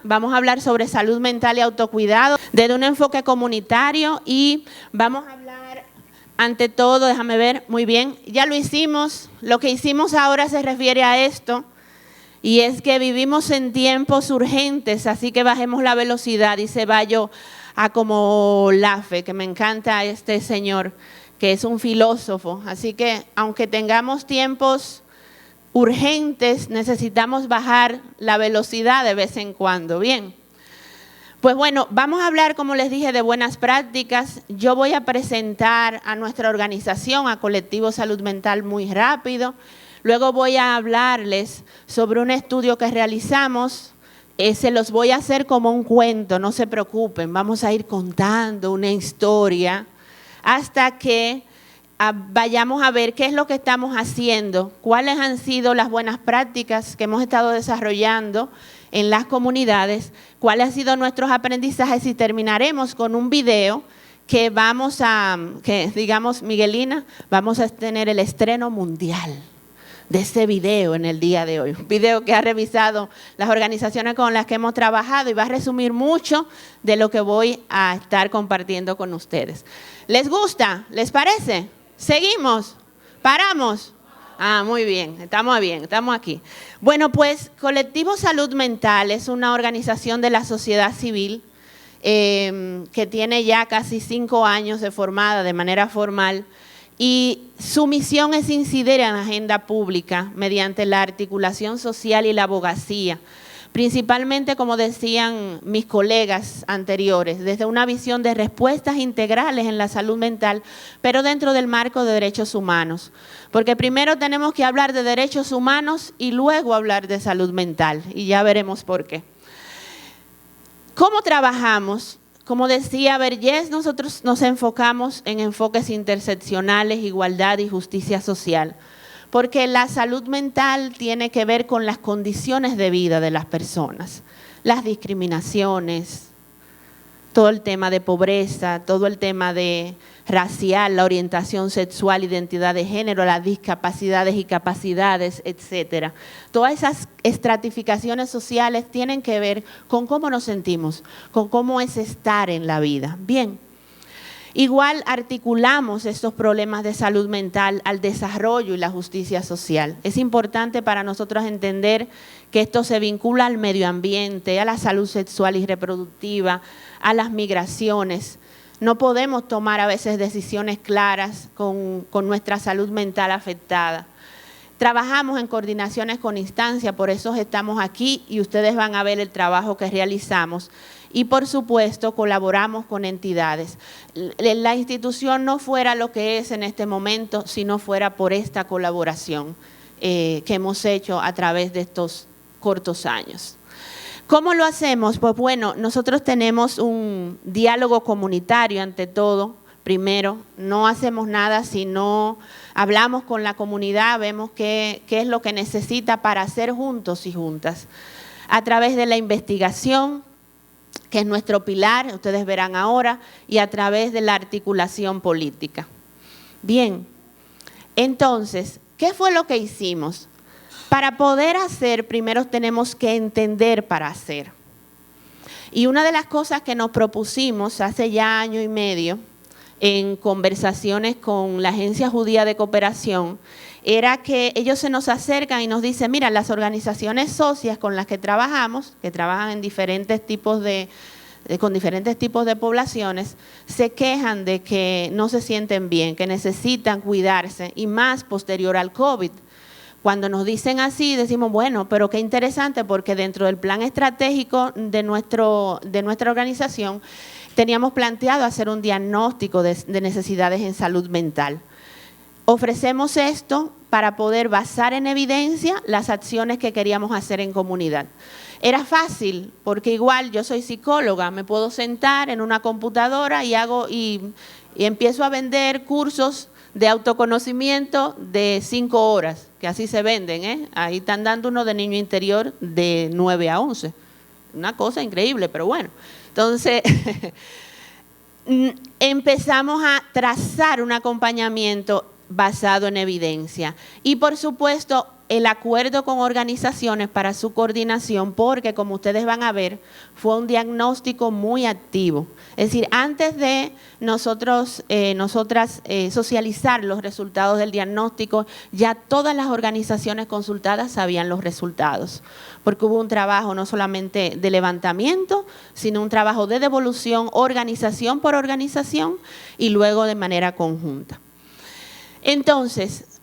Vamos a hablar sobre salud mental y autocuidado desde un enfoque comunitario y vamos a hablar, ante todo, déjame ver, muy bien, ya lo hicimos, lo que hicimos ahora se refiere a esto y es que vivimos en tiempos urgentes, así que bajemos la velocidad, dice Bayo a como Lafe, que me encanta este señor, que es un filósofo, así que aunque tengamos tiempos urgentes, necesitamos bajar la velocidad de vez en cuando. Bien, pues bueno, vamos a hablar, como les dije, de buenas prácticas. Yo voy a presentar a nuestra organización, a Colectivo Salud Mental, muy rápido. Luego voy a hablarles sobre un estudio que realizamos. Se los voy a hacer como un cuento, no se preocupen. Vamos a ir contando una historia hasta que vayamos a ver qué es lo que estamos haciendo, cuáles han sido las buenas prácticas que hemos estado desarrollando en las comunidades, cuáles han sido nuestros aprendizajes y terminaremos con un video que digamos, Miguelina, vamos a tener el estreno mundial de ese video en el día de hoy. Un video que ha revisado las organizaciones con las que hemos trabajado y va a resumir mucho de lo que voy a estar compartiendo con ustedes. ¿Les gusta? ¿Les parece? ¿Seguimos? ¿Paramos? Ah, muy bien, estamos aquí. Bueno, pues Colectivo Salud Mental es una organización de la sociedad civil que tiene ya casi 5 años de formada de manera formal y su misión es incidir en la agenda pública mediante la articulación social y la abogacía. Principalmente, como decían mis colegas anteriores, desde una visión de respuestas integrales en la salud mental, pero dentro del marco de derechos humanos. Porque primero tenemos que hablar de derechos humanos y luego hablar de salud mental, y ya veremos por qué. ¿Cómo trabajamos? Como decía Vergés, nosotros nos enfocamos en enfoques interseccionales, igualdad y justicia social. Porque la salud mental tiene que ver con las condiciones de vida de las personas, las discriminaciones, todo el tema de pobreza, todo el tema de racial, la orientación sexual, identidad de género, las discapacidades y capacidades, etcétera. Todas esas estratificaciones sociales tienen que ver con cómo nos sentimos, con cómo es estar en la vida. Bien. Igual articulamos estos problemas de salud mental al desarrollo y la justicia social. Es importante para nosotros entender que esto se vincula al medio ambiente, a la salud sexual y reproductiva, a las migraciones. No podemos tomar a veces decisiones claras con nuestra salud mental afectada. Trabajamos en coordinaciones con instancias, por eso estamos aquí y ustedes van a ver el trabajo que realizamos. Y por supuesto colaboramos con entidades. La institución no fuera lo que es en este momento si no fuera por esta colaboración que hemos hecho a través de estos cortos años. ¿Cómo lo hacemos? Pues bueno, nosotros tenemos un diálogo comunitario ante todo. Primero, no hacemos nada si no hablamos con la comunidad, vemos qué es lo que necesita para hacer juntos y juntas. A través de la investigación, que es nuestro pilar, ustedes verán ahora, y a través de la articulación política. Bien, entonces, ¿qué fue lo que hicimos? Para poder hacer, primero tenemos que entender para hacer. Y una de las cosas que nos propusimos hace ya 1 año y medio, en conversaciones con la Agencia Judía de Cooperación, era que ellos se nos acercan y nos dicen, mira, las organizaciones socias con las que trabajamos, que trabajan en diferentes tipos con diferentes tipos de poblaciones, se quejan de que no se sienten bien, que necesitan cuidarse y más posterior al COVID. Cuando nos dicen así, decimos, bueno, pero qué interesante porque dentro del plan estratégico de nuestra organización teníamos planteado hacer un diagnóstico de necesidades en salud mental. Ofrecemos esto para poder basar en evidencia las acciones que queríamos hacer en comunidad. Era fácil, porque igual yo soy psicóloga, me puedo sentar en una computadora y empiezo a vender cursos de autoconocimiento de 5 horas, que así se venden, ¿eh? Ahí están dando uno de niño interior de 9 a 11. Una cosa increíble, pero bueno. Entonces, empezamos a trazar un acompañamiento basado en evidencia. Y por supuesto, el acuerdo con organizaciones para su coordinación, porque como ustedes van a ver, fue un diagnóstico muy activo. Es decir, antes de nosotras socializar los resultados del diagnóstico, ya todas las organizaciones consultadas sabían los resultados, porque hubo un trabajo no solamente de levantamiento, sino un trabajo de devolución, organización por organización y luego de manera conjunta. Entonces,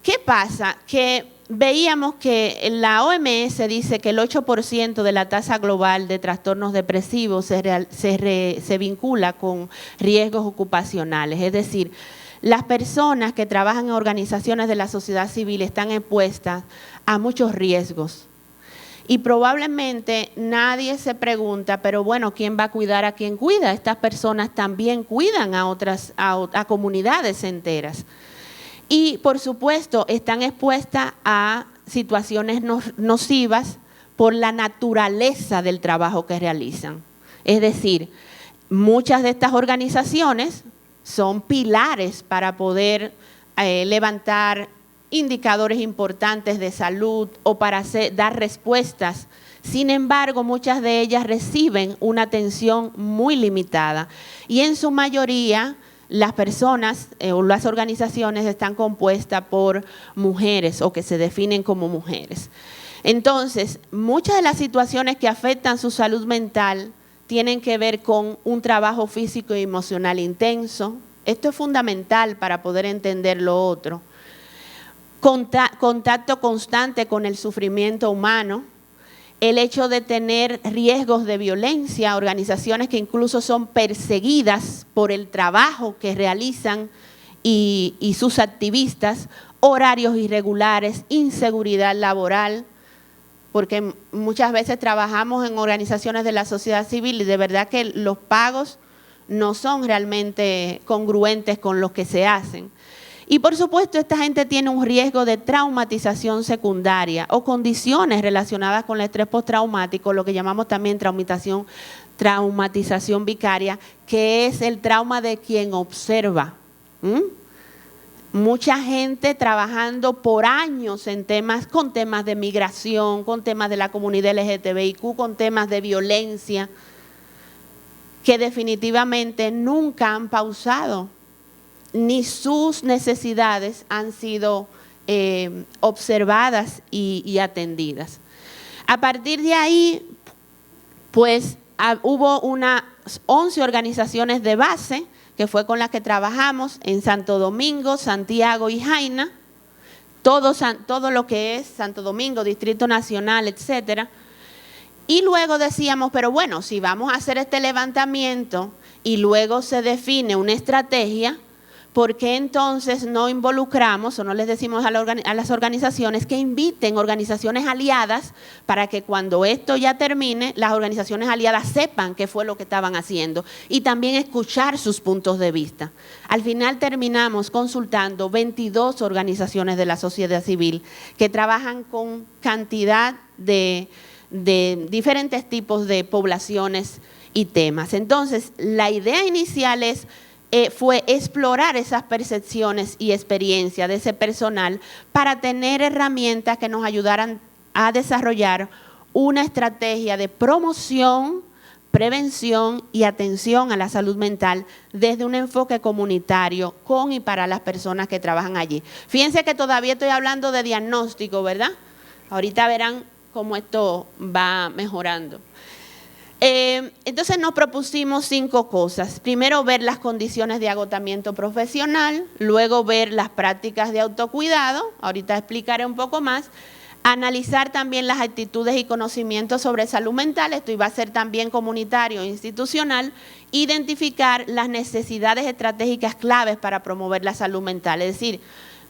¿qué pasa? Que veíamos que la OMS dice que el 8% de la tasa global de trastornos depresivos se vincula con riesgos ocupacionales. Es decir, las personas que trabajan en organizaciones de la sociedad civil están expuestas a muchos riesgos. Y probablemente nadie se pregunta, pero bueno, ¿quién va a cuidar a quién cuida? Estas personas también cuidan a comunidades enteras. Y, por supuesto, están expuestas a situaciones nocivas por la naturaleza del trabajo que realizan. Es decir, muchas de estas organizaciones son pilares para poder levantar indicadores importantes de salud o para dar respuestas. Sin embargo, muchas de ellas reciben una atención muy limitada y en su mayoría las personas o las organizaciones están compuestas por mujeres o que se definen como mujeres. Entonces, muchas de las situaciones que afectan su salud mental tienen que ver con un trabajo físico y emocional intenso. Esto es fundamental para poder entender lo otro. Contacto constante con el sufrimiento humano. El hecho de tener riesgos de violencia, organizaciones que incluso son perseguidas por el trabajo que realizan y sus activistas, horarios irregulares, inseguridad laboral, porque muchas veces trabajamos en organizaciones de la sociedad civil y de verdad que los pagos no son realmente congruentes con los que se hacen. Y por supuesto, esta gente tiene un riesgo de traumatización secundaria o condiciones relacionadas con el estrés postraumático, lo que llamamos también traumatización vicaria, que es el trauma de quien observa. Mucha gente trabajando por años con temas de migración, con temas de la comunidad LGTBIQ, con temas de violencia, que definitivamente nunca han pausado, ni sus necesidades han sido observadas y atendidas. A partir de ahí, pues hubo unas 11 organizaciones de base, que fue con las que trabajamos en Santo Domingo, Santiago y Jaina, todo lo que es Santo Domingo, Distrito Nacional, etcétera. Y luego decíamos, pero bueno, si vamos a hacer este levantamiento y luego se define una estrategia, ¿por qué entonces no involucramos o no les decimos a las organizaciones que inviten organizaciones aliadas para que cuando esto ya termine, las organizaciones aliadas sepan qué fue lo que estaban haciendo y también escuchar sus puntos de vista? Al final terminamos consultando 22 organizaciones de la sociedad civil que trabajan con cantidad de diferentes tipos de poblaciones y temas. Entonces, la idea inicial fue explorar esas percepciones y experiencias de ese personal para tener herramientas que nos ayudaran a desarrollar una estrategia de promoción, prevención y atención a la salud mental desde un enfoque comunitario con y para las personas que trabajan allí. Fíjense que todavía estoy hablando de diagnóstico, ¿verdad? Ahorita verán cómo esto va mejorando. Entonces nos propusimos 5 cosas. Primero, ver las condiciones de agotamiento profesional, luego ver las prácticas de autocuidado, ahorita explicaré un poco más, analizar también las actitudes y conocimientos sobre salud mental, esto iba a ser también comunitario e institucional, identificar las necesidades estratégicas claves para promover la salud mental, es decir,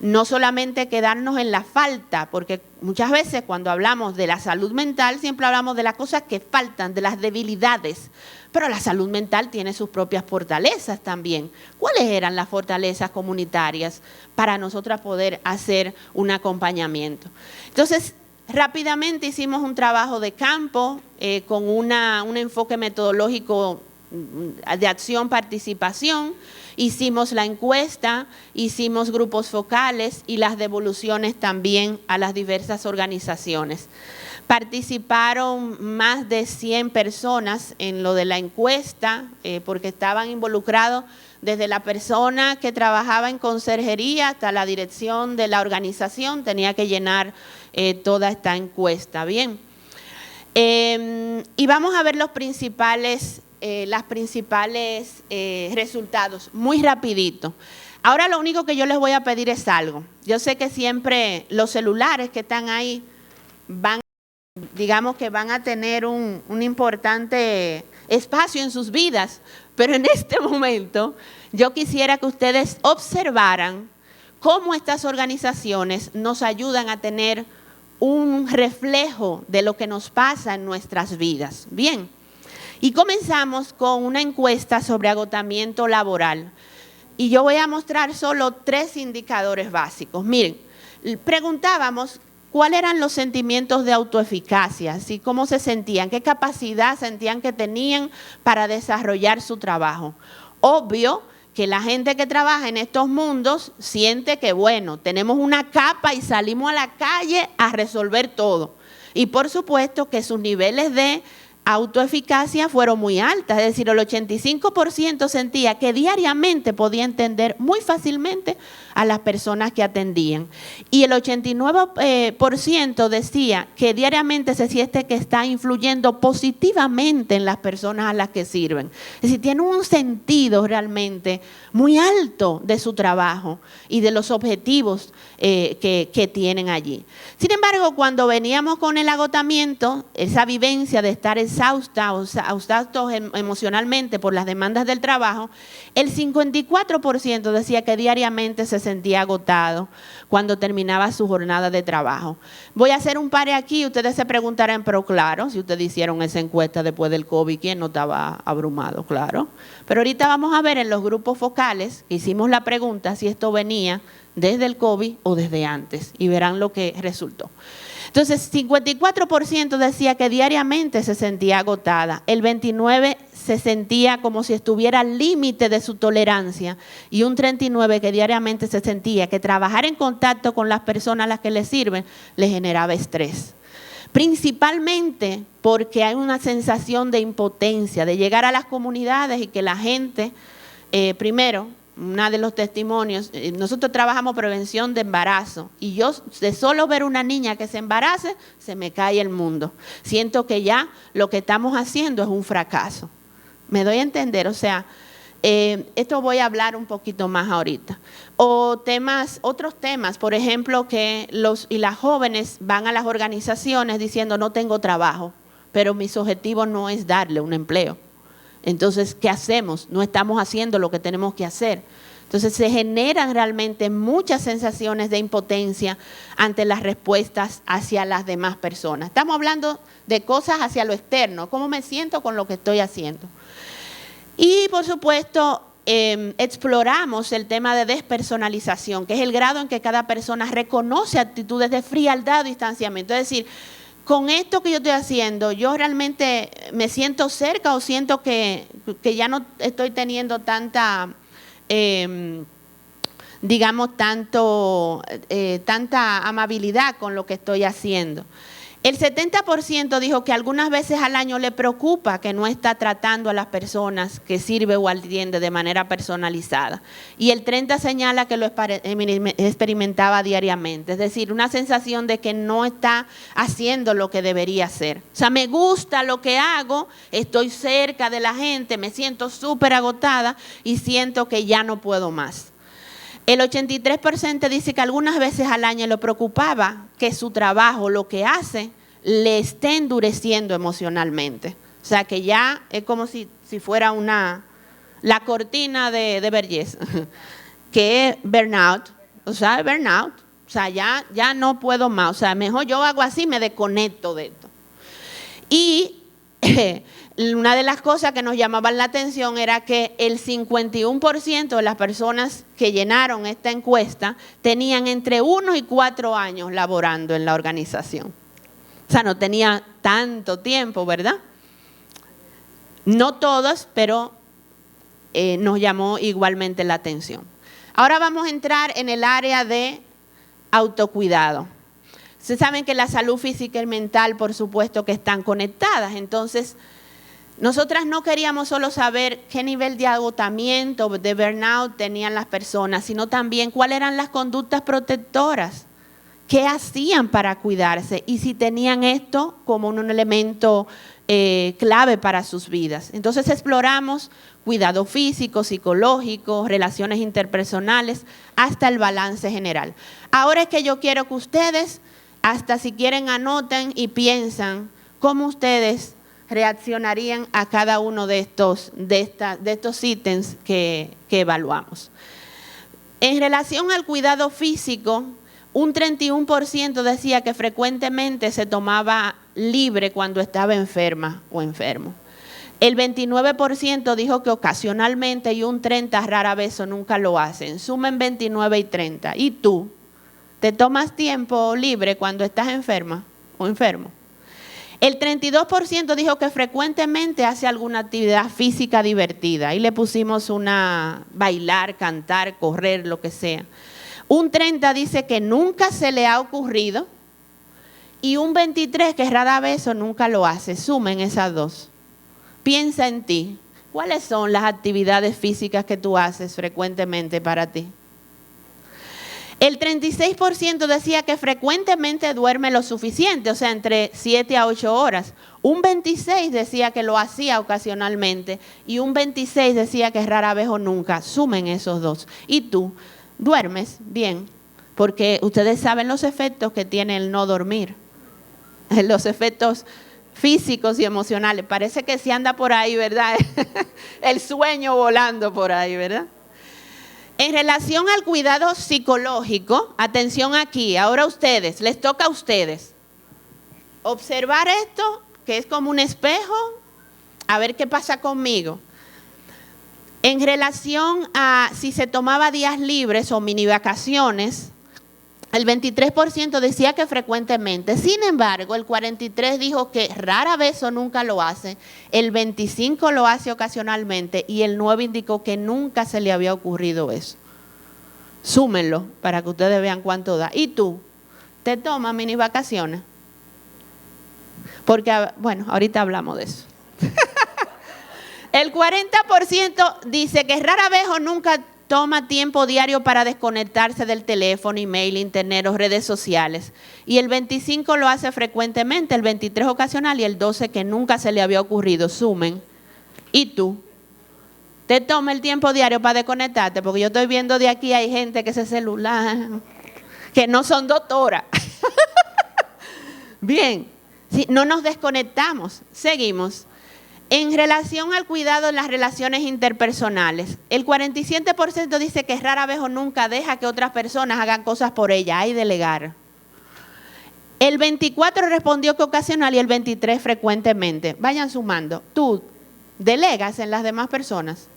no solamente quedarnos en la falta, porque muchas veces cuando hablamos de la salud mental siempre hablamos de las cosas que faltan, de las debilidades, pero la salud mental tiene sus propias fortalezas también. ¿Cuáles eran las fortalezas comunitarias para nosotras poder hacer un acompañamiento? Entonces, rápidamente hicimos un trabajo de campo con un enfoque metodológico de acción, participación, hicimos la encuesta, hicimos grupos focales y las devoluciones también a las diversas organizaciones. Participaron más de 100 personas en lo de la encuesta, porque estaban involucrados desde la persona que trabajaba en conserjería hasta la dirección de la organización, tenía que llenar toda esta encuesta. Bien, y vamos a ver los principales resultados, muy rapidito. Ahora lo único que yo les voy a pedir es algo. Yo sé que siempre los celulares que están ahí digamos que van a tener un importante espacio en sus vidas, pero en este momento yo quisiera que ustedes observaran cómo estas organizaciones nos ayudan a tener un reflejo de lo que nos pasa en nuestras vidas. Bien, y comenzamos con una encuesta sobre agotamiento laboral. Y yo voy a mostrar solo 3 indicadores básicos. Miren, preguntábamos cuáles eran los sentimientos de autoeficacia, ¿sí? Cómo se sentían, qué capacidad sentían que tenían para desarrollar su trabajo. Obvio que la gente que trabaja en estos mundos siente que, bueno, tenemos una capa y salimos a la calle a resolver todo. Y por supuesto que sus niveles de autoeficacia fueron muy altas, es decir, el 85% sentía que diariamente podía entender muy fácilmente a las personas que atendían. Y el 89% decía que diariamente se siente que está influyendo positivamente en las personas a las que sirven. Es decir, tiene un sentido realmente muy alto de su trabajo y de los objetivos que tienen allí. Sin embargo, cuando veníamos con el agotamiento, esa vivencia de estar exhaustos emocionalmente por las demandas del trabajo, el 54% decía que diariamente se sentía agotado cuando terminaba su jornada de trabajo. Voy a hacer un par aquí, ustedes se preguntarán, pero claro, si ustedes hicieron esa encuesta después del COVID, ¿quién no estaba abrumado? Claro. Pero ahorita vamos a ver en los grupos focales, hicimos la pregunta si esto venía desde el COVID o desde antes, y verán lo que resultó. Entonces, 54% decía que diariamente se sentía agotada, el 29% se sentía como si estuviera al límite de su tolerancia y un 39% que diariamente se sentía que trabajar en contacto con las personas a las que le sirven le generaba estrés. Principalmente porque hay una sensación de impotencia, de llegar a las comunidades y que la gente, primero, uno de los testimonios, nosotros trabajamos prevención de embarazo y yo de solo ver una niña que se embarace, se me cae el mundo. Siento que ya lo que estamos haciendo es un fracaso. ¿Me doy a entender? O sea, esto voy a hablar un poquito más ahorita. O otros temas, por ejemplo, que las jóvenes van a las organizaciones diciendo no tengo trabajo, pero mis objetivos no es darle un empleo. Entonces, ¿qué hacemos? No estamos haciendo lo que tenemos que hacer. Entonces, se generan realmente muchas sensaciones de impotencia ante las respuestas hacia las demás personas. Estamos hablando de cosas hacia lo externo, cómo me siento con lo que estoy haciendo. Y, por supuesto, exploramos el tema de despersonalización, que es el grado en que cada persona reconoce actitudes de frialdad o distanciamiento. Es decir, con esto que yo estoy haciendo, yo realmente me siento cerca o siento que ya no estoy teniendo tanta, tanta amabilidad con lo que estoy haciendo. El 70% dijo que algunas veces al año le preocupa que no está tratando a las personas que sirve o atiende de manera personalizada. Y el 30% señala que lo experimentaba diariamente. Es decir, una sensación de que no está haciendo lo que debería hacer. O sea, me gusta lo que hago, estoy cerca de la gente, me siento súper agotada y siento que ya no puedo más. El 83% dice que algunas veces al año le preocupaba que su trabajo, lo que hace, le esté endureciendo emocionalmente. O sea, que ya es como si fuera la cortina de belleza, que es burnout. O sea, burnout. O sea, ya no puedo más. O sea, mejor yo hago así, me desconecto de esto. Y una de las cosas que nos llamaban la atención era que el 51% de las personas que llenaron esta encuesta tenían entre 1 y 4 años laborando en la organización. O sea, no tenía tanto tiempo, ¿verdad? No todas, pero nos llamó igualmente la atención. Ahora vamos a entrar en el área de autocuidado. Ustedes saben que la salud física y mental, por supuesto, que están conectadas. Entonces, nosotras no queríamos solo saber qué nivel de agotamiento, de burnout tenían las personas, sino también cuáles eran las conductas protectoras, qué hacían para cuidarse y si tenían esto como un elemento clave para sus vidas. Entonces exploramos cuidado físico, psicológico, relaciones interpersonales, hasta el balance general. Ahora es que yo quiero que ustedes, hasta si quieren, anoten y piensan cómo ustedes reaccionarían a cada uno de estos ítems que evaluamos. En relación al cuidado físico, un 31% decía que frecuentemente se tomaba libre cuando estaba enferma o enfermo. El 29% dijo que ocasionalmente y un 30% rara vez o nunca lo hacen. Sumen 29 y 30. ¿Y tú? ¿Te tomas tiempo libre cuando estás enferma o enfermo? El 32% dijo que frecuentemente hace alguna actividad física divertida. Y le pusimos bailar, cantar, correr, lo que sea. Un 30% dice que nunca se le ha ocurrido. Y un 23% que rara vez o nunca lo hace. Sumen esas dos. Piensa en ti. ¿Cuáles son las actividades físicas que tú haces frecuentemente para ti? El 36% decía que frecuentemente duerme lo suficiente, o sea, entre 7 a 8 horas. Un 26% decía que lo hacía ocasionalmente y un 26% decía que rara vez o nunca. Sumen esos dos. ¿Y tú? ¿Duermes bien? Porque ustedes saben los efectos que tiene el no dormir. Los efectos físicos y emocionales. Parece que se anda por ahí, ¿verdad? El sueño volando por ahí, ¿verdad? En relación al cuidado psicológico, atención aquí, ahora ustedes, les toca a ustedes observar esto, que es como un espejo, a ver qué pasa conmigo. En relación a si se tomaba días libres o mini vacaciones, el 23% decía que frecuentemente. Sin embargo, el 43% dijo que rara vez o nunca lo hace. El 25% lo hace ocasionalmente y el 9% indicó que nunca se le había ocurrido eso. Súmenlo para que ustedes vean cuánto da. ¿Y tú? ¿Te tomas mini vacaciones? Porque, bueno, ahorita hablamos de eso. El 40% dice que rara vez o nunca toma tiempo diario para desconectarse del teléfono, email, internet o redes sociales. Y el 25% lo hace frecuentemente, el 23% ocasional y el 12% que nunca se le había ocurrido. Sumen. ¿Y tú? ¿Te toma el tiempo diario para desconectarte? Porque yo estoy viendo de aquí hay gente que ese celular, que no son doctoras. Bien, sí, no nos desconectamos. Seguimos. En relación al cuidado en las relaciones interpersonales, el 47% dice que rara vez o nunca deja que otras personas hagan cosas por ella, hay delegar. El 24% respondió que ocasional y el 23% frecuentemente. Vayan sumando. ¿Tú delegas en las demás personas?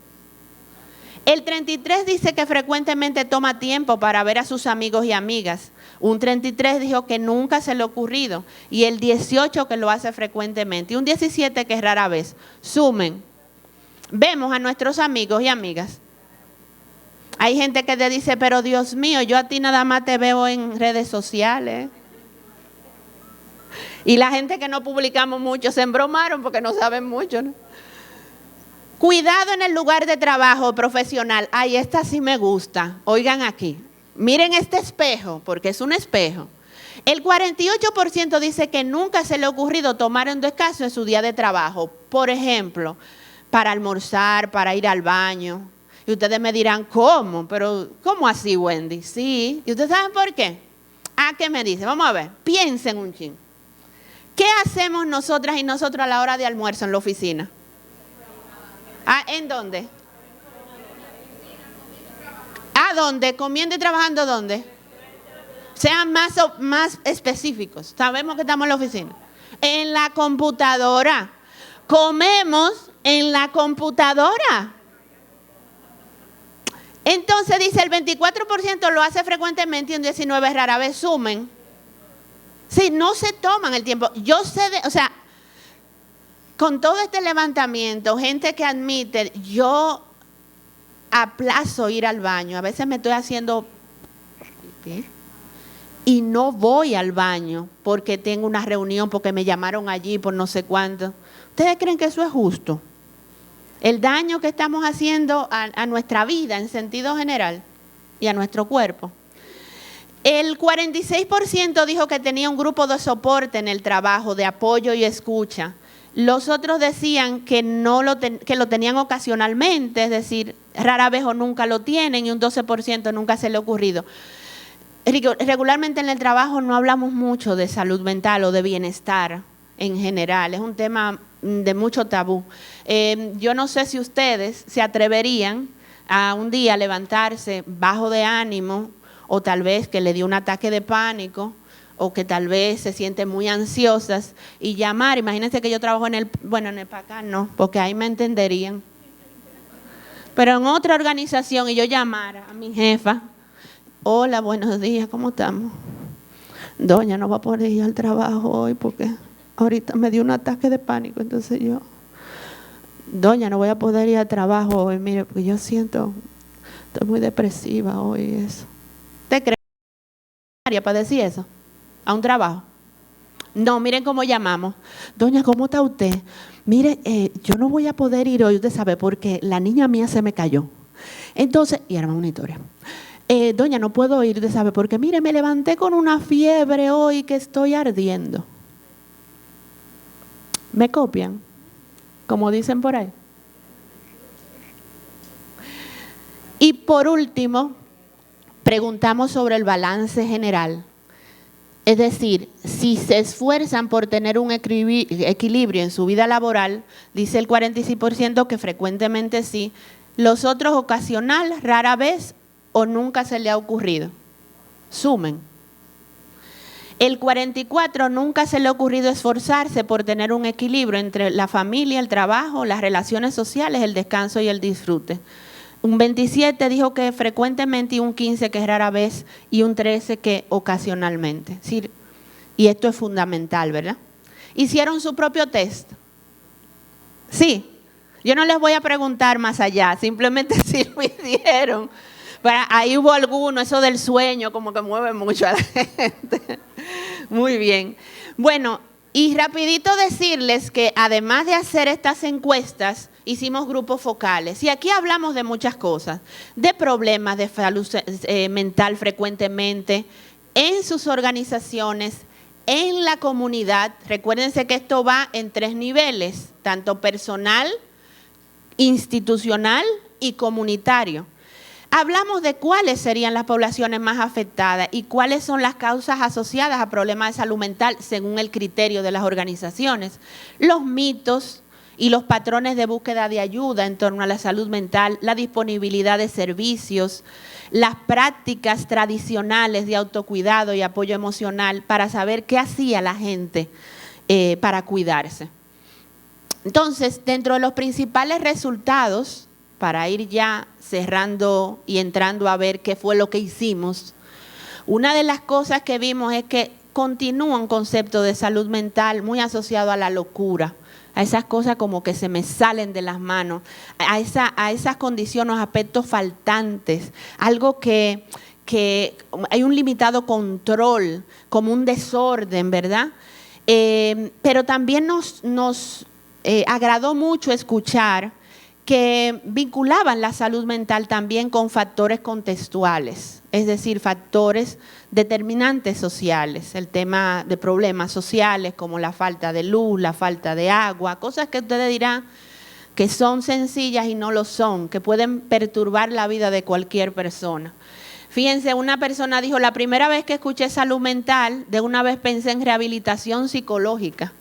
El 33% dice que frecuentemente toma tiempo para ver a sus amigos y amigas. Un 33% dijo que nunca se le ha ocurrido y el 18% que lo hace frecuentemente y un 17% que es rara vez. Sumen. Vemos a nuestros amigos y amigas. Hay gente que te dice, pero Dios mío, yo a ti nada más te veo en redes sociales. Y la gente que no publicamos mucho se embromaron porque no saben mucho, ¿no? Cuidado en el lugar de trabajo profesional. Ay, esta sí me gusta. Oigan aquí. Miren este espejo, porque es un espejo. El 48% dice que nunca se le ha ocurrido tomar un descanso en su día de trabajo. Por ejemplo, para almorzar, para ir al baño. Y ustedes me dirán, ¿cómo? Pero, ¿cómo así, Wendy? Sí. ¿Y ustedes saben por qué? Ah, ¿qué me dice? Vamos a ver. Piensen un chin. ¿Qué hacemos nosotras y nosotros a la hora de almuerzo en la oficina? Ah, ¿en dónde? ¿A dónde? ¿Comiendo y trabajando dónde? Sean más específicos. Sabemos que estamos en la oficina. En la computadora. Comemos en la computadora. Entonces dice el 24% lo hace frecuentemente y un 19% rara vez. Sumen. Sí, no se toman el tiempo. Yo sé o sea, con todo este levantamiento, gente que admite, yo aplazo ir al baño, a veces me estoy haciendo pipí y no voy al baño porque tengo una reunión, porque me llamaron allí por no sé cuánto. ¿Ustedes creen que eso es justo? El daño que estamos haciendo a nuestra vida en sentido general y a nuestro cuerpo. El 46% dijo que tenía un grupo de soporte en el trabajo, de apoyo y escucha. Los otros decían que que lo tenían ocasionalmente, es decir, rara vez o nunca lo tienen, y un 12% nunca se le ha ocurrido. Regularmente en el trabajo no hablamos mucho de salud mental o de bienestar en general, es un tema de mucho tabú. Yo no sé si ustedes se atreverían a un día levantarse bajo de ánimo, o tal vez que le dio un ataque de pánico, o que tal vez se sienten muy ansiosas y llamar. Imagínense que yo trabajo en el PACA no, porque ahí me entenderían. Pero en otra organización y yo llamara a mi jefa, hola, buenos días, ¿cómo estamos? Doña, no va a poder ir al trabajo hoy porque ahorita me dio un ataque de pánico, entonces doña, no voy a poder ir al trabajo hoy, mire, porque yo siento, estoy muy depresiva hoy, eso. ¿Te cree para decir eso? ¿A un trabajo? No, miren cómo llamamos. Doña, ¿cómo está usted? Mire, yo no voy a poder ir hoy, usted sabe, porque la niña mía se me cayó. Entonces, y era una historia. Doña, no puedo ir, usted sabe, porque mire, me levanté con una fiebre hoy que estoy ardiendo. ¿Me copian? Como dicen por ahí. Y por último, preguntamos sobre el balance general. Es decir, si se esfuerzan por tener un equilibrio en su vida laboral, dice el 46% que frecuentemente sí, los otros ocasional, rara vez o nunca se le ha ocurrido. Sumen. El 44% nunca se le ha ocurrido esforzarse por tener un equilibrio entre la familia, el trabajo, las relaciones sociales, el descanso y el disfrute. Un 27% dijo que frecuentemente, y un 15% que es rara vez, y un 13% que ocasionalmente. Sí, y esto es fundamental, ¿verdad? ¿Hicieron su propio test? Sí. Yo no les voy a preguntar más allá, simplemente si lo hicieron. Ahí hubo alguno, eso del sueño, como que mueve mucho a la gente. Muy bien. Bueno, y rapidito decirles que además de hacer estas encuestas, hicimos grupos focales. Y aquí hablamos de muchas cosas, de problemas de salud mental frecuentemente, en sus organizaciones, en la comunidad. Recuérdense que esto va en 3 niveles, tanto personal, institucional y comunitario. Hablamos de cuáles serían las poblaciones más afectadas y cuáles son las causas asociadas a problemas de salud mental según el criterio de las organizaciones. Los mitos y los patrones de búsqueda de ayuda en torno a la salud mental, la disponibilidad de servicios, las prácticas tradicionales de autocuidado y apoyo emocional para saber qué hacía la gente para cuidarse. Entonces, dentro de los principales resultados, para ir ya cerrando y entrando a ver qué fue lo que hicimos, una de las cosas que vimos es que continúa un concepto de salud mental muy asociado a la locura, a esas cosas como que se me salen de las manos, a esas condiciones, aspectos faltantes, algo que hay un limitado control, como un desorden, ¿verdad? Pero también nos agradó mucho escuchar que vinculaban la salud mental también con factores contextuales, es decir, factores determinantes sociales, el tema de problemas sociales como la falta de luz, la falta de agua, cosas que ustedes dirán que son sencillas y no lo son, que pueden perturbar la vida de cualquier persona. Fíjense, una persona dijo, la primera vez que escuché salud mental, de una vez pensé en rehabilitación psicológica.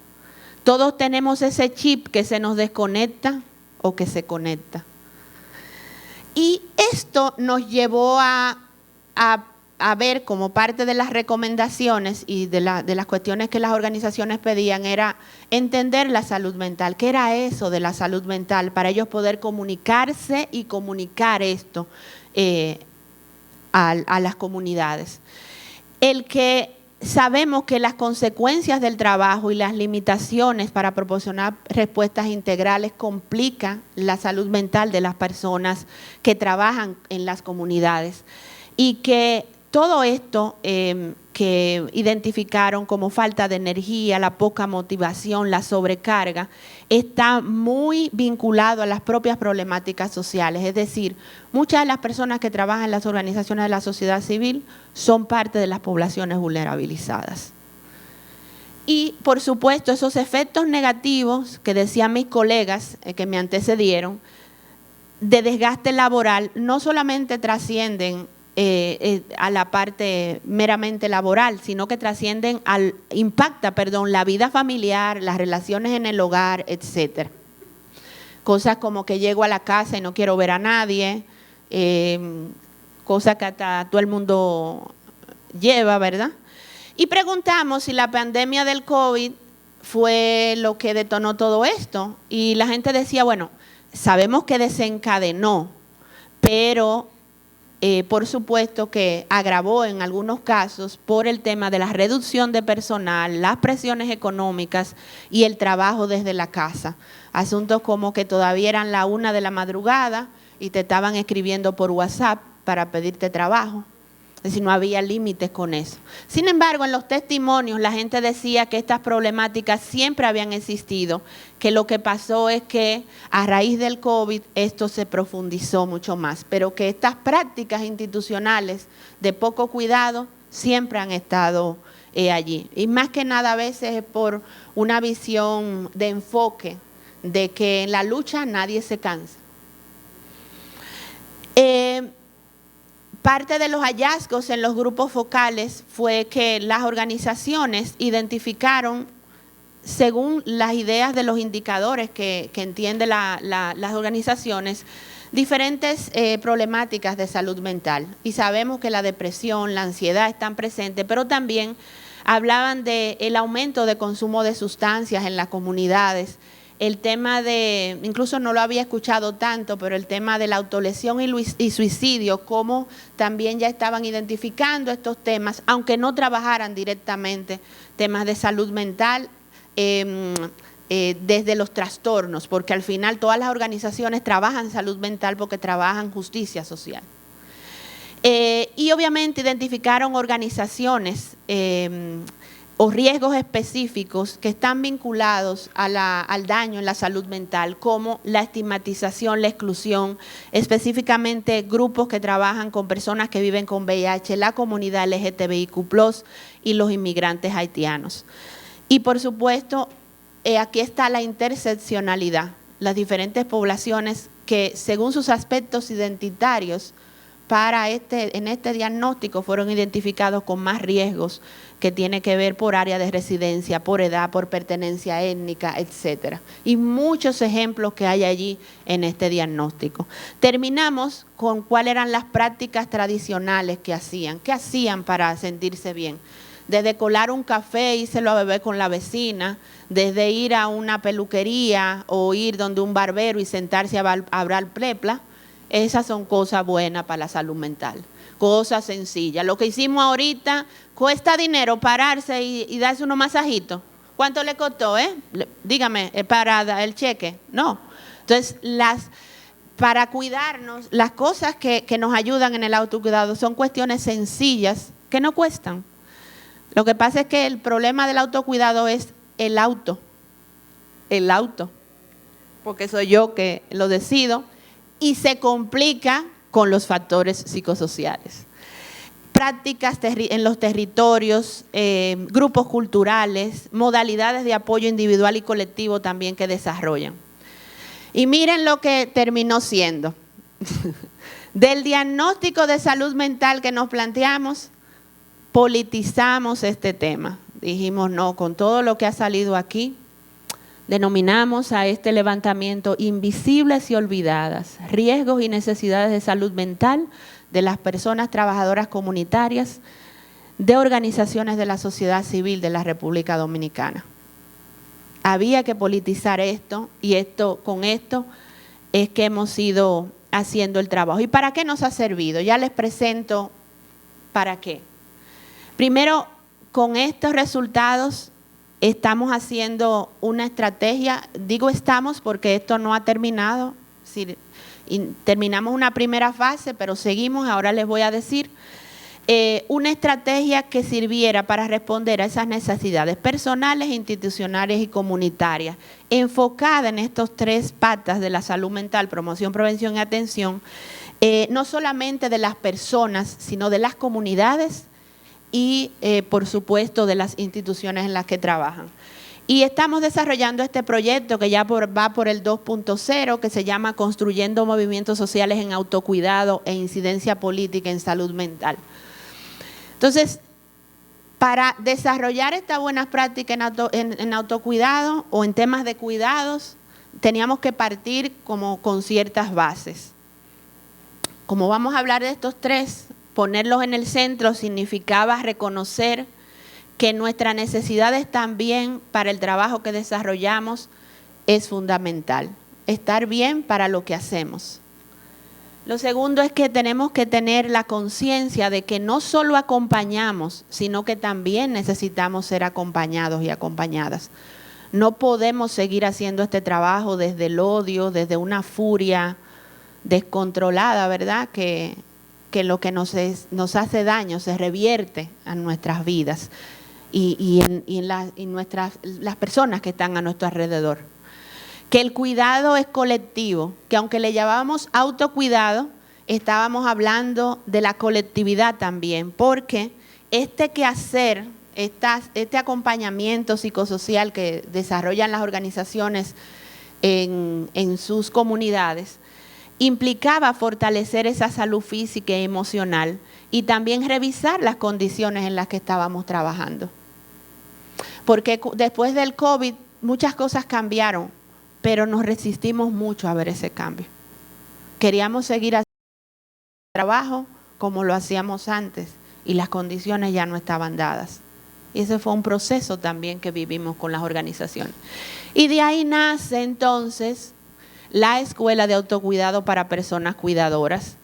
Todos tenemos ese chip que se nos desconecta o que se conecta. Y esto nos llevó a ver, como parte de las recomendaciones y de las cuestiones que las organizaciones pedían, era entender la salud mental. ¿Qué era eso de la salud mental? Para ellos poder comunicarse y comunicar esto a las comunidades. El que sabemos que las consecuencias del trabajo y las limitaciones para proporcionar respuestas integrales complican la salud mental de las personas que trabajan en las comunidades y que todo esto que identificaron como falta de energía, la poca motivación, la sobrecarga, está muy vinculado a las propias problemáticas sociales. Es decir, muchas de las personas que trabajan en las organizaciones de la sociedad civil son parte de las poblaciones vulnerabilizadas. Y, por supuesto, esos efectos negativos que decían mis colegas que me antecedieron, de desgaste laboral, no solamente trascienden a la parte meramente laboral, sino que trascienden impacta la vida familiar, las relaciones en el hogar, etcétera. Cosas como que llego a la casa y no quiero ver a nadie, cosas que hasta todo el mundo lleva, ¿verdad? Y preguntamos si la pandemia del COVID fue lo que detonó todo esto. Y la gente decía, bueno, sabemos que desencadenó, pero por supuesto que agravó en algunos casos por el tema de la reducción de personal, las presiones económicas y el trabajo desde la casa. Asuntos como que todavía eran la 1 de la madrugada y te estaban escribiendo por WhatsApp para pedirte trabajo. Es decir, no había límites con eso. Sin embargo, en los testimonios la gente decía que estas problemáticas siempre habían existido, que lo que pasó es que a raíz del COVID esto se profundizó mucho más, pero que estas prácticas institucionales de poco cuidado siempre han estado allí. Y más que nada a veces es por una visión de enfoque, de que en la lucha nadie se cansa. Parte de los hallazgos en los grupos focales fue que las organizaciones identificaron, según las ideas de los indicadores que entienden las organizaciones, diferentes problemáticas de salud mental. Y sabemos que la depresión, la ansiedad están presentes, pero también hablaban del aumento de consumo de sustancias en las comunidades, el tema de, incluso no lo había escuchado tanto, pero el tema de la autolesión y suicidio, cómo también ya estaban identificando estos temas, aunque no trabajaran directamente temas de salud mental desde los trastornos, porque al final todas las organizaciones trabajan salud mental porque trabajan justicia social. Y obviamente identificaron organizaciones o riesgos específicos que están vinculados al daño en la salud mental, como la estigmatización, la exclusión, específicamente grupos que trabajan con personas que viven con VIH, la comunidad LGTBIQ+, y los inmigrantes haitianos. Y por supuesto, aquí está la interseccionalidad, las diferentes poblaciones que según sus aspectos identitarios, en este diagnóstico fueron identificados con más riesgos que tiene que ver por área de residencia, por edad, por pertenencia étnica, etcétera. Y muchos ejemplos que hay allí en este diagnóstico. Terminamos con cuáles eran las prácticas tradicionales que hacían. ¿Qué hacían para sentirse bien? Desde colar un café, írselo a beber con la vecina, desde ir a una peluquería o ir donde un barbero y sentarse a hablar plepla. Esas son cosas buenas para la salud mental, cosas sencillas. Lo que hicimos ahorita, cuesta dinero pararse y darse unos masajitos. ¿Cuánto le costó, Dígame, para el cheque. No. Entonces, para cuidarnos, las cosas que nos ayudan en el autocuidado son cuestiones sencillas que no cuestan. Lo que pasa es que el problema del autocuidado es el auto, porque soy yo que lo decido. Y se complica con los factores psicosociales. Prácticas en los territorios, grupos culturales, modalidades de apoyo individual y colectivo también que desarrollan. Y miren lo que terminó siendo. Del diagnóstico de salud mental que nos planteamos, politizamos este tema. Dijimos, no, con todo lo que ha salido aquí, denominamos a este levantamiento invisibles y olvidadas, riesgos y necesidades de salud mental de las personas trabajadoras comunitarias de organizaciones de la sociedad civil de la República Dominicana. Había que politizar esto y con esto es que hemos ido haciendo el trabajo. ¿Y para qué nos ha servido? Ya les presento para qué. Primero, con estos resultados estamos haciendo una estrategia, digo estamos porque esto no ha terminado, terminamos una primera fase, pero seguimos, ahora les voy a decir, una estrategia que sirviera para responder a esas necesidades personales, institucionales y comunitarias, enfocada en estos 3 patas de la salud mental, promoción, prevención y atención, no solamente de las personas, sino de las comunidades y, por supuesto, de las instituciones en las que trabajan. Y estamos desarrollando este proyecto que ya va por el 2.0, que se llama Construyendo Movimientos Sociales en Autocuidado e Incidencia Política en Salud Mental. Entonces, para desarrollar estas buenas prácticas en autocuidado o en temas de cuidados, teníamos que partir como con ciertas bases. Como vamos a hablar de estos 3, ponerlos en el centro significaba reconocer que nuestras necesidades también para el trabajo que desarrollamos es fundamental. Estar bien para lo que hacemos. Lo segundo es que tenemos que tener la conciencia de que no solo acompañamos, sino que también necesitamos ser acompañados y acompañadas. No podemos seguir haciendo este trabajo desde el odio, desde una furia descontrolada, ¿verdad? Que lo que nos hace daño se revierte a nuestras vidas y en las personas que están a nuestro alrededor. Que el cuidado es colectivo, que aunque le llamábamos autocuidado, estábamos hablando de la colectividad también, porque este quehacer, este acompañamiento psicosocial que desarrollan las organizaciones en sus comunidades, implicaba fortalecer esa salud física y emocional y también revisar las condiciones en las que estábamos trabajando. Porque después del COVID muchas cosas cambiaron, pero nos resistimos mucho a ver ese cambio. Queríamos seguir haciendo trabajo como lo hacíamos antes y las condiciones ya no estaban dadas. Y ese fue un proceso también que vivimos con las organizaciones. Y de ahí nace entonces la Escuela de Autocuidado para Personas Cuidadoras,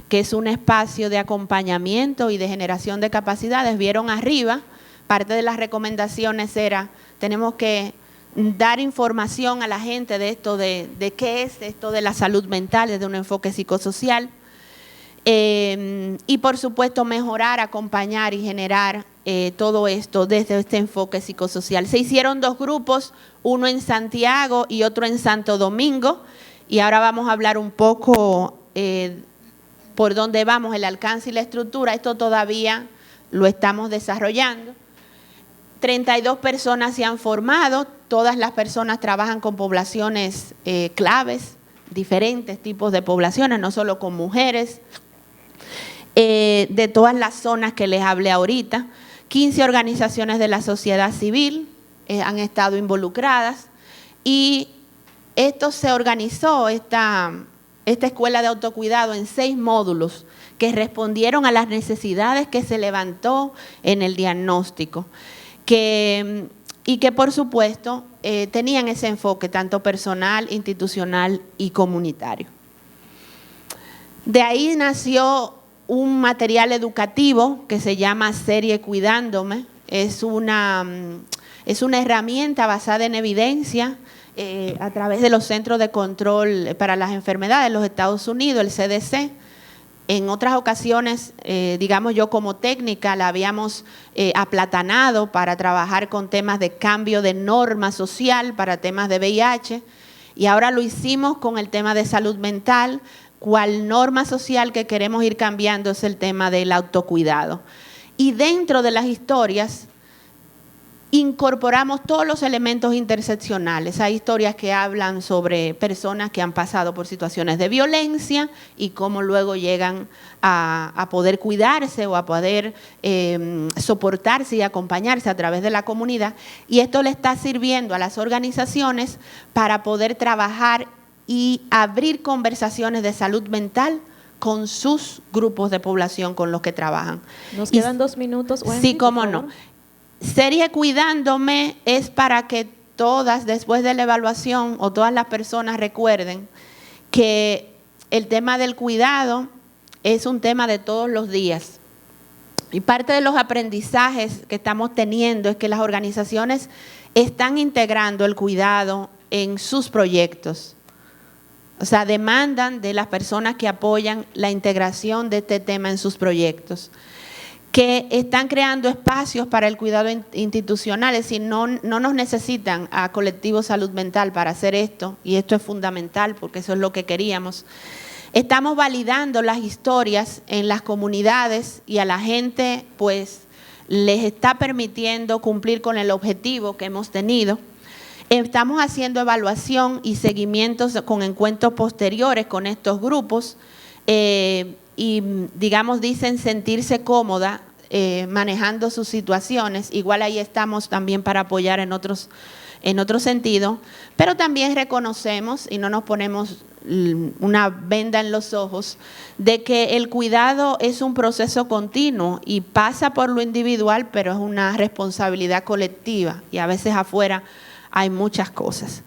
que es un espacio de acompañamiento y de generación de capacidades. Vieron arriba, parte de las recomendaciones era, tenemos que dar información a la gente de esto, de qué es esto de la salud mental desde un enfoque psicosocial. Y por supuesto mejorar, acompañar y generar todo esto desde este enfoque psicosocial. Se hicieron 2 grupos, uno en Santiago y otro en Santo Domingo, y ahora vamos a hablar un poco por dónde vamos, el alcance y la estructura. Esto todavía lo estamos desarrollando. 32 personas se han formado, todas las personas trabajan con poblaciones claves, diferentes tipos de poblaciones, no solo con mujeres, de todas las zonas que les hablé ahorita. 15 organizaciones de la sociedad civil han estado involucradas y esto se organizó, esta escuela de autocuidado, en 6 módulos que respondieron a las necesidades que se levantó en el diagnóstico y que por supuesto tenían ese enfoque tanto personal, institucional y comunitario. De ahí nació un material educativo que se llama Serie Cuidándome. Es una herramienta basada en evidencia a través de los Centros de Control para las Enfermedades de los Estados Unidos, el CDC. En otras ocasiones, digamos yo como técnica, la habíamos aplatanado para trabajar con temas de cambio de norma social para temas de VIH y ahora lo hicimos con el tema de salud mental. Cuál norma social que queremos ir cambiando es el tema del autocuidado. Y dentro de las historias incorporamos todos los elementos interseccionales. Hay historias que hablan sobre personas que han pasado por situaciones de violencia y cómo luego llegan a poder cuidarse o a poder soportarse y acompañarse a través de la comunidad. Y esto le está sirviendo a las organizaciones para poder trabajar y abrir conversaciones de salud mental con sus grupos de población con los que trabajan. Nos quedan 2 minutos. Wendy, sí, cómo no. Serie Cuidándome es para que todas, después de la evaluación, o todas las personas recuerden que el tema del cuidado es un tema de todos los días. Y parte de los aprendizajes que estamos teniendo es que las organizaciones están integrando el cuidado en sus proyectos. O sea, demandan de las personas que apoyan la integración de este tema en sus proyectos, que están creando espacios para el cuidado institucional, es decir, no nos necesitan a colectivos salud mental para hacer esto, y esto es fundamental porque eso es lo que queríamos. Estamos validando las historias en las comunidades y a la gente pues les está permitiendo cumplir con el objetivo que hemos tenido. Estamos haciendo evaluación y seguimientos con encuentros posteriores con estos grupos y digamos dicen sentirse cómoda manejando sus situaciones. Igual ahí estamos también para apoyar en otro sentido, pero también reconocemos y no nos ponemos una venda en los ojos de que el cuidado es un proceso continuo y pasa por lo individual, pero es una responsabilidad colectiva y a veces afuera hay muchas cosas.